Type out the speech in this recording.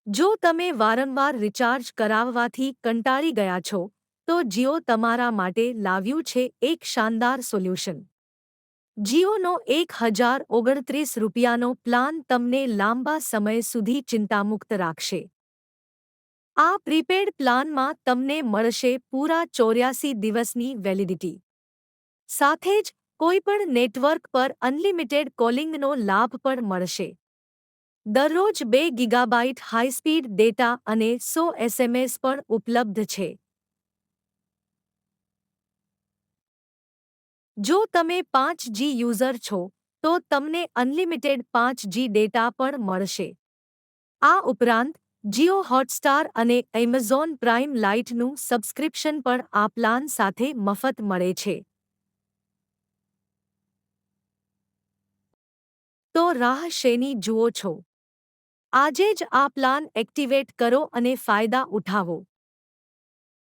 જો તમે વારંવાર રિચાર્જ કરાવવાથી કંટાળી ગયા છો, તો જીઓ તમારા માટે લાવ્યું છે એક શાનદાર સોલ્યુશન. જીઓનો ₹1029 પ્લાન તમને લાંબા સમય સુધી ચિંતામુક્ત રાખશે. આ પ્રીપેડ પ્લાનમાં તમને મળશે પૂરા 84 દિવસની વેલિડિટી. સાથે જ કોઈપણ નેટવર્ક પર અનલિમિટેડ કોલિંગનો લાભ પણ મળશે. દરરોજ 2 GB હાઈસ્પીડ ડેટા અને 100 SMS પણ ઉપલબ્ધ છે. જો તમે 5G યુઝર છો, તો તમને અનલિમિટેડ 5G ડેટા પણ મળશે. આ ઉપરાંત જીઓ હોટસ્ટાર અને એમેઝોન પ્રાઇમ લાઇટનું સબસ્ક્રિપ્શન પણ આ પ્લાન સાથે મફત મળે છે. તો રાહ શેની જુઓ છો? આજે જ આ પ્લાન એક્ટિવેટ કરો અને ફાયદા ઉઠાવો.